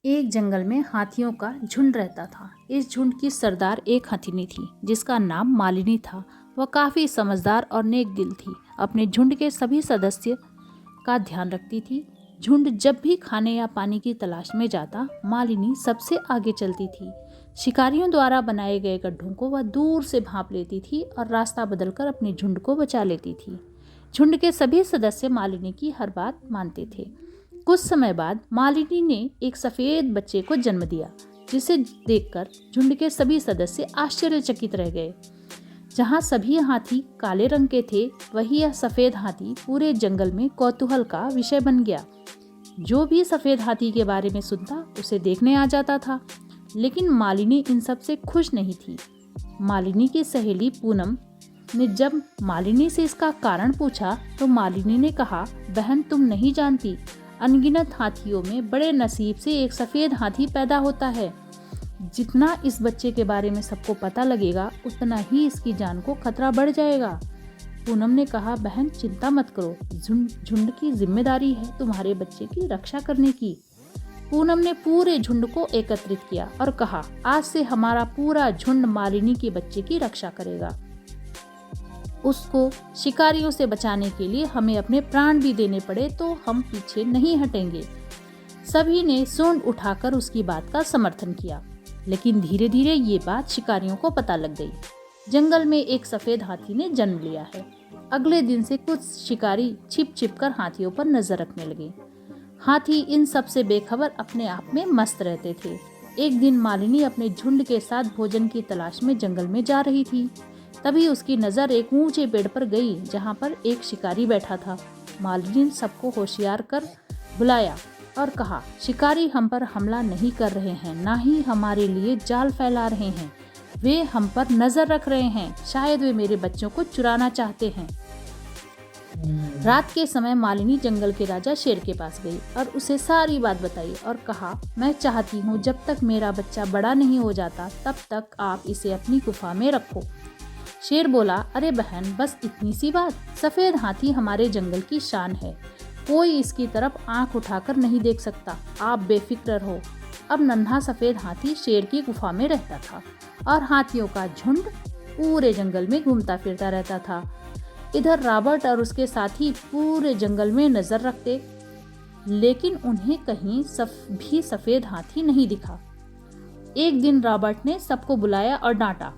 एक जंगल में हाथियों का झुंड रहता था। इस झुंड की सरदार एक हथिनी थी जिसका नाम मालिनी था। वह काफी समझदार और नेक दिल थी। अपने झुंड के सभी सदस्य का ध्यान रखती थी। झुंड जब भी खाने या पानी की तलाश में जाता, मालिनी सबसे आगे चलती थी। शिकारियों द्वारा बनाए गए गड्ढों को वह दूर से भांप लेती थी और रास्ता बदलकर अपने झुंड को बचा लेती थी। झुंड के सभी सदस्य मालिनी की हर बात मानते थे। कुछ समय बाद मालिनी ने एक सफेद बच्चे को जन्म दिया, जिसे देखकर झुंड के सभी सदस्य आश्चर्यचकित रह गए। जहाँ सभी हाथी काले रंग के थे, वही यह सफेद हाथी पूरे जंगल में कौतूहल का विषय बन गया। जो भी सफेद हाथी के बारे में सुनता, उसे देखने आ जाता था। लेकिन मालिनी इन सब से खुश नहीं थी। मालिनी की सहेली पूनम ने जब मालिनी से इसका कारण पूछा, तो मालिनी ने कहा, बहन, तुम नहीं जानती, अनगिनत हाथियों में बड़े नसीब से एक सफेद हाथी पैदा होता है। जितना इस बच्चे के बारे में सबको पता लगेगा, उतना ही इसकी जान को खतरा बढ़ जाएगा। पूनम ने कहा, बहन, चिंता मत करो, झुंड की जिम्मेदारी है तुम्हारे बच्चे की रक्षा करने की। पूनम ने पूरे झुंड को एकत्रित किया और कहा, आज से हमारा पूरा झुंड मालिनी के बच्चे की रक्षा करेगा। उसको शिकारियों से बचाने के लिए हमें अपने प्राण भी देने पड़े तो हम पीछे नहीं हटेंगे। सभी ने सूंड उठाकर उसकी बात का समर्थन किया। लेकिन धीरे धीरे ये बात शिकारियों को पता लग गई। जंगल में एक सफेद हाथी ने जन्म लिया है। अगले दिन से कुछ शिकारी छिप छिप कर हाथियों पर नजर रखने लगे। हाथी इन सब से बेखबर अपने आप में मस्त रहते थे। एक दिन मालिनी अपने झुंड के साथ भोजन की तलाश में जंगल में जा रही थी। तभी उसकी नजर एक ऊंचे पेड़ पर गई, जहां पर एक शिकारी बैठा था। मालिनी ने सबको होशियार कर बुलाया और कहा, शिकारी हम पर हमला नहीं कर रहे हैं, ना ही हमारे लिए जाल फैला रहे हैं। वे हम पर नजर रख रहे हैं। शायद वे मेरे बच्चों को चुराना चाहते हैं। रात के समय मालिनी जंगल के राजा शेर के पास गई और उसे सारी बात बताई और कहा, मैं चाहती हूँ जब तक मेरा बच्चा बड़ा नहीं हो जाता, तब तक आप इसे अपनी गुफा में रखो। शेर बोला, अरे बहन, बस इतनी सी बात? सफेद हाथी हमारे जंगल की शान है। कोई इसकी तरफ आंख उठाकर नहीं देख सकता। आप बेफिक्र रहो। अब नन्हा सफेद हाथी शेर की गुफा में रहता था और हाथियों का झुंड पूरे जंगल में घूमता फिरता रहता था। इधर रॉबर्ट और उसके साथी पूरे जंगल में नजर रखते, लेकिन उन्हें कहीं भी सफेद हाथी नहीं दिखा। एक दिन रॉबर्ट ने सबको बुलाया और डांटा,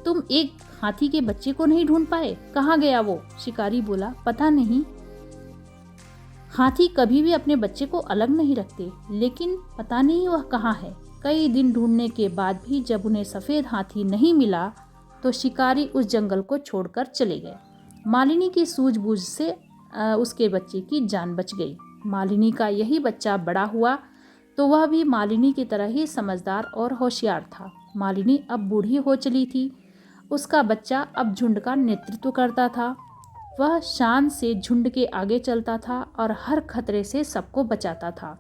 तुम एक हाथी के बच्चे को नहीं ढूंढ पाए? कहाँ गया वो? शिकारी बोला, पता नहीं। हाथी कभी भी अपने बच्चे को अलग नहीं रखते, लेकिन पता नहीं वह कहाँ है। कई दिन ढूंढने के बाद भी जब उन्हें सफेद हाथी नहीं मिला, तो शिकारी उस जंगल को छोड़कर चले गए। मालिनी की सूझबूझ से उसके बच्चे की जान बच गई। मालिनी का यही बच्चा बड़ा हुआ तो वह भी मालिनी की तरह ही समझदार और होशियार था। मालिनी अब बूढ़ी हो चली थी। उसका बच्चा अब झुंड का नेतृत्व करता था। वह शान से झुंड के आगे चलता था और हर खतरे से सबको बचाता था।